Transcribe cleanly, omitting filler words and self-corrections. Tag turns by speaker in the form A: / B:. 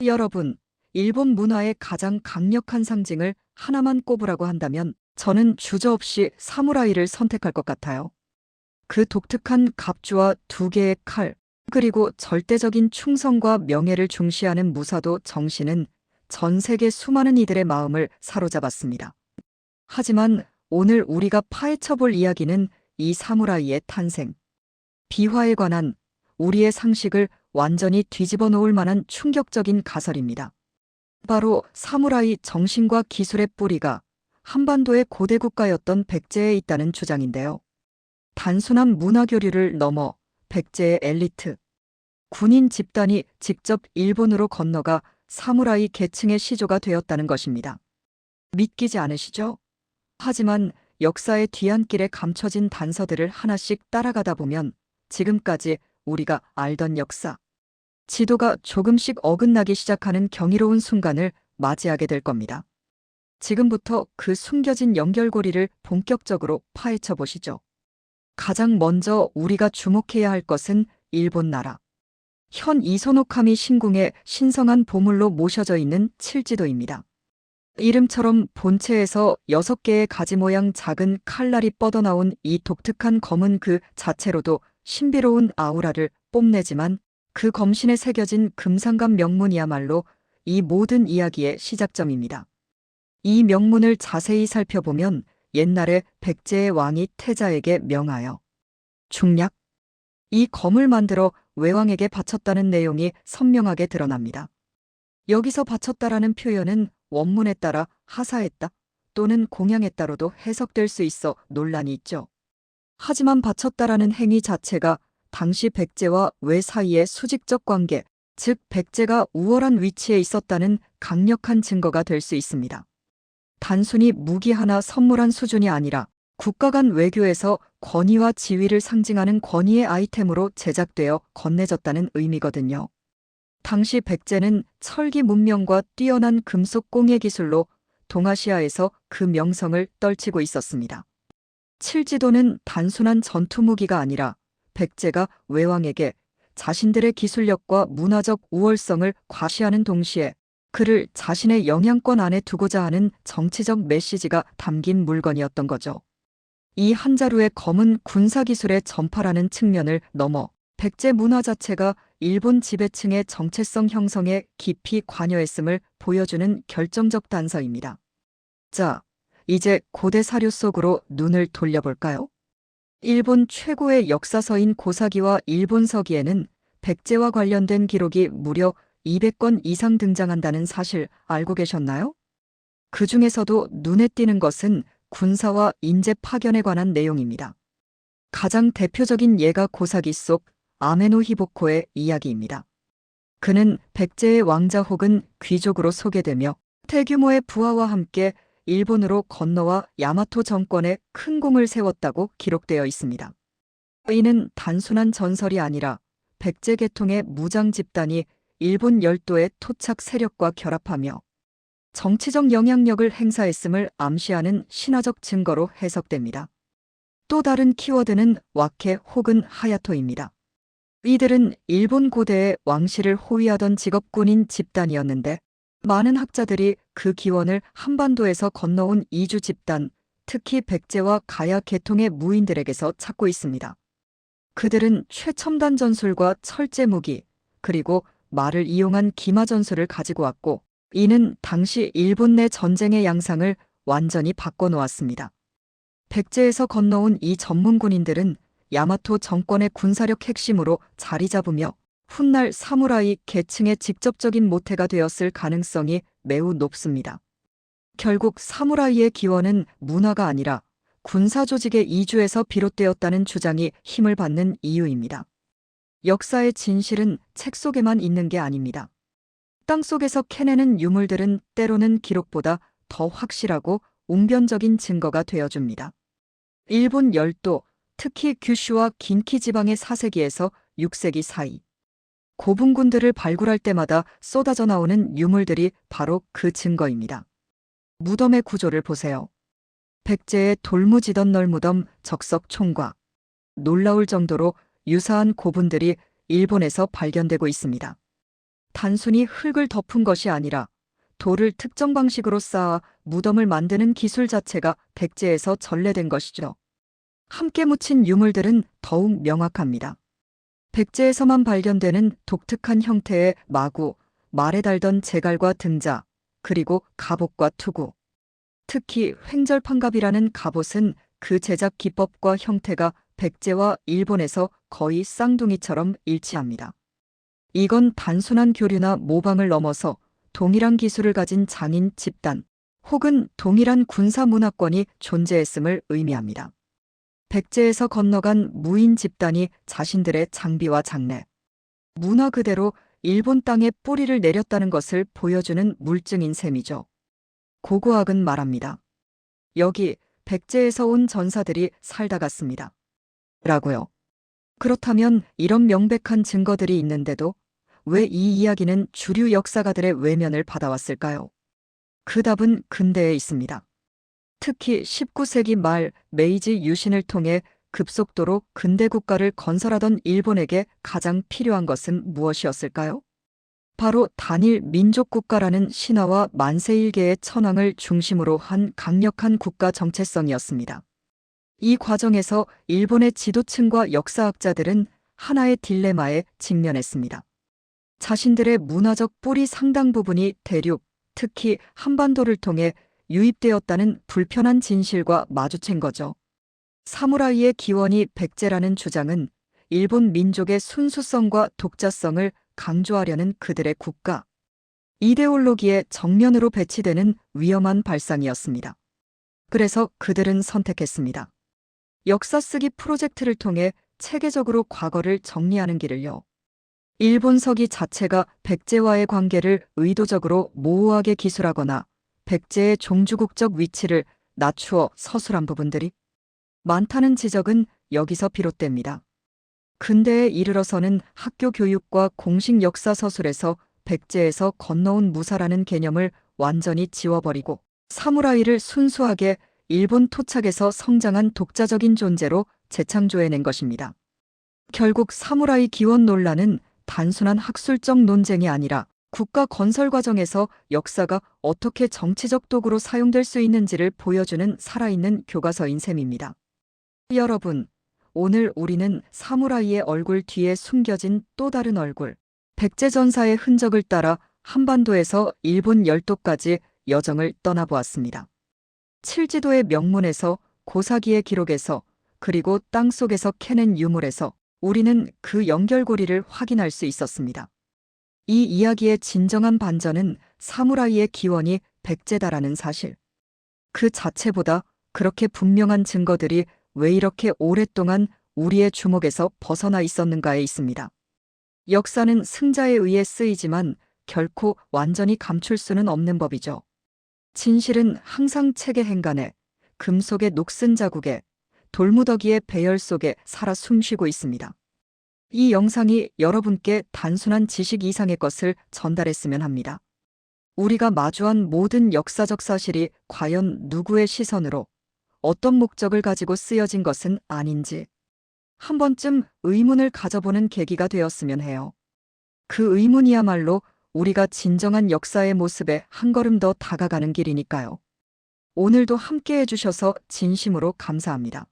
A: 여러분, 일본 문화의 가장 강력한 상징을 하나만 꼽으라고 한다면 저는 주저없이 사무라이를 선택할 것 같아요. 그 독특한 갑주와 두 개의 칼, 그리고 절대적인 충성과 명예를 중시하는 무사도 정신은 전 세계 수많은 이들의 마음을 사로잡았습니다. 하지만 오늘 우리가 파헤쳐볼 이야기는 이 사무라이의 탄생, 비화에 관한 우리의 상식을 완전히 뒤집어 놓을 만한 충격적인 가설입니다. 바로 사무라이 정신과 기술의 뿌리가 한반도의 고대 국가였던 백제에 있다는 주장인데요. 단순한 문화 교류를 넘어 백제의 엘리트, 군인 집단이 직접 일본으로 건너가 사무라이 계층의 시조가 되었다는 것입니다. 믿기지 않으시죠? 하지만 역사의 뒤안길에 감춰진 단서들을 하나씩 따라가다 보면 지금까지 우리가 알던 역사, 지도가 조금씩 어긋나기 시작하는 경이로운 순간을 맞이하게 될 겁니다. 지금부터 그 숨겨진 연결고리를 본격적으로 파헤쳐 보시죠. 가장 먼저 우리가 주목해야 할 것은 일본 나라. 현 이소노카미 신궁의 신성한 보물로 모셔져 있는 칠지도입니다. 이름처럼 본체에서 6개의 가지 모양 작은 칼날이 뻗어나온 이 독특한 검은 그 자체로도 신비로운 아우라를 뽐내지만 그 검신에 새겨진 금상감 명문이야말로 이 모든 이야기의 시작점입니다. 이 명문을 자세히 살펴보면 옛날에 백제의 왕이 태자에게 명하여 중략, 이 검을 만들어 외왕에게 바쳤다는 내용이 선명하게 드러납니다. 여기서 바쳤다라는 표현은 원문에 따라 하사했다 또는 공양했다로도 해석될 수 있어 논란이 있죠. 하지만 바쳤다라는 행위 자체가 당시 백제와 외 사이의 수직적 관계, 즉 백제가 우월한 위치에 있었다는 강력한 증거가 될 수 있습니다. 단순히 무기 하나 선물한 수준이 아니라 국가 간 외교에서 권위와 지위를 상징하는 권위의 아이템으로 제작되어 건네졌다는 의미거든요. 당시 백제는 철기 문명과 뛰어난 금속工业 기술로 동아시아에서 그 명성을 떨치고 있었습니다. 칠지도는 단순한 전투 무기가 아니라 백제가 외왕에게 자신들의 기술력과 문화적 우월성을 과시하는 동시에 그를 자신의 영향권 안에 두고자 하는 정치적 메시지가 담긴 물건이었던 거죠. 이 한 자루의 검은 군사기술의 전파라는 측면을 넘어 백제 문화 자체가 일본 지배층의 정체성 형성에 깊이 관여했음을 보여주는 결정적 단서입니다. 자, 이제 고대 사료 속으로 눈을 돌려볼까요? 일본 최고의 역사서인 고사기와 일본서기에는 백제와 관련된 기록이 무려 200건 이상 등장한다는 사실 알고 계셨나요? 그 중에서도 눈에 띄는 것은 군사와 인재 파견에 관한 내용입니다. 가장 대표적인 예가 고사기 속 아메노 히보코의 이야기입니다. 그는 백제의 왕자 혹은 귀족으로 소개되며 대규모의 부하와 함께 일본으로 건너와 야마토 정권에 큰 공을 세웠다고 기록되어 있습니다. 이는 단순한 전설이 아니라 백제 계통의 무장 집단이 일본 열도의 토착 세력과 결합하며 정치적 영향력을 행사했음을 암시하는 신화적 증거로 해석됩니다. 또 다른 키워드는 와케 혹은 하야토입니다. 이들은 일본 고대의 왕실을 호위하던 직업군인 집단이었는데 많은 학자들이 그 기원을 한반도에서 건너온 이주 집단, 특히 백제와 가야 계통의 무인들에게서 찾고 있습니다. 그들은 최첨단 전술과 철제 무기, 그리고 말을 이용한 기마 전술을 가지고 왔고 이는 당시 일본 내 전쟁의 양상을 완전히 바꿔놓았습니다. 백제에서 건너온 이 전문 군인들은 야마토 정권의 군사력 핵심으로 자리 잡으며 훗날 사무라이 계층의 직접적인 모태가 되었을 가능성이 매우 높습니다. 결국 사무라이의 기원은 문화가 아니라 군사 조직의 이주에서 비롯되었다는 주장이 힘을 받는 이유입니다. 역사의 진실은 책 속에만 있는 게 아닙니다. 땅속에서 캐내는 유물들은 때로는 기록보다 더 확실하고 웅변적인 증거가 되어줍니다. 일본 열도, 특히 규슈와 긴키 지방의 4세기에서 6세기 사이 고분군들을 발굴할 때마다 쏟아져 나오는 유물들이 바로 그 증거입니다. 무덤의 구조를 보세요. 백제의 돌무지던 널무덤 적석 총과 놀라울 정도로 유사한 고분들이 일본에서 발견되고 있습니다. 단순히 흙을 덮은 것이 아니라 돌을 특정 방식으로 쌓아 무덤을 만드는 기술 자체가 백제에서 전래된 것이죠. 함께 묻힌 유물들은 더욱 명확합니다. 백제에서만 발견되는 독특한 형태의 마구, 말에 달던 제갈과 등자, 그리고 갑옷과 투구. 특히 횡절판갑이라는 갑옷은 그 제작 기법과 형태가 백제와 일본에서 거의 쌍둥이처럼 일치합니다. 이건 단순한 교류나 모방을 넘어서 동일한 기술을 가진 장인 집단 혹은 동일한 군사 문화권이 존재했음을 의미합니다. 백제에서 건너간 무인 집단이 자신들의 장비와 장래, 문화 그대로 일본 땅에 뿌리를 내렸다는 것을 보여주는 물증인 셈이죠. 고고학은 말합니다. 여기 백제에서 온 전사들이 살다 갔습니다. 라고요. 그렇다면 이런 명백한 증거들이 있는데도 왜 이 이야기는 주류 역사가들의 외면을 받아왔을까요? 그 답은 근대에 있습니다. 특히 19세기 말 메이지 유신을 통해 급속도로 근대 국가를 건설하던 일본에게 가장 필요한 것은 무엇이었을까요? 바로 단일 민족 국가라는 신화와 만세일계의 천황을 중심으로 한 강력한 국가 정체성이었습니다. 이 과정에서 일본의 지도층과 역사학자들은 하나의 딜레마에 직면했습니다. 자신들의 문화적 뿌리 상당 부분이 대륙, 특히 한반도를 통해 유입되었다는 불편한 진실과 마주친 거죠. 사무라이의 기원이 백제라는 주장은 일본 민족의 순수성과 독자성을 강조하려는 그들의 국가 이데올로기에 정면으로 배치되는 위험한 발상이었습니다. 그래서 그들은 선택했습니다. 역사 쓰기 프로젝트를 통해 체계적으로 과거를 정리하는 길을요. 일본 서기 자체가 백제와의 관계를 의도적으로 모호하게 기술하거나 백제의 종주국적 위치를 낮추어 서술한 부분들이 많다는 지적은 여기서 비롯됩니다. 근대에 이르러서는 학교 교육과 공식 역사 서술에서 백제에서 건너온 무사라는 개념을 완전히 지워버리고 사무라이를 순수하게 일본 토착에서 성장한 독자적인 존재로 재창조해낸 것입니다. 결국 사무라이 기원 논란은 단순한 학술적 논쟁이 아니라 국가 건설 과정에서 역사가 어떻게 정치적 도구로 사용될 수 있는지를 보여주는 살아있는 교과서인 셈입니다. 여러분, 오늘 우리는 사무라이의 얼굴 뒤에 숨겨진 또 다른 얼굴, 백제전사의 흔적을 따라 한반도에서 일본 열도까지 여정을 떠나보았습니다. 칠지도의 명문에서 고사기의 기록에서 그리고 땅속에서 캐낸 유물에서 우리는 그 연결고리를 확인할 수 있었습니다. 이 이야기의 진정한 반전은 사무라이의 기원이 백제다라는 사실. 그 자체보다 그렇게 분명한 증거들이 왜 이렇게 오랫동안 우리의 주목에서 벗어나 있었는가에 있습니다. 역사는 승자에 의해 쓰이지만 결코 완전히 감출 수는 없는 법이죠. 진실은 항상 책의 행간에, 금속의 녹슨 자국에, 돌무더기의 배열 속에 살아 숨쉬고 있습니다. 이 영상이 여러분께 단순한 지식 이상의 것을 전달했으면 합니다. 우리가 마주한 모든 역사적 사실이 과연 누구의 시선으로 어떤 목적을 가지고 쓰여진 것은 아닌지 한 번쯤 의문을 가져보는 계기가 되었으면 해요. 그 의문이야말로 우리가 진정한 역사의 모습에 한 걸음 더 다가가는 길이니까요. 오늘도 함께 해주셔서 진심으로 감사합니다.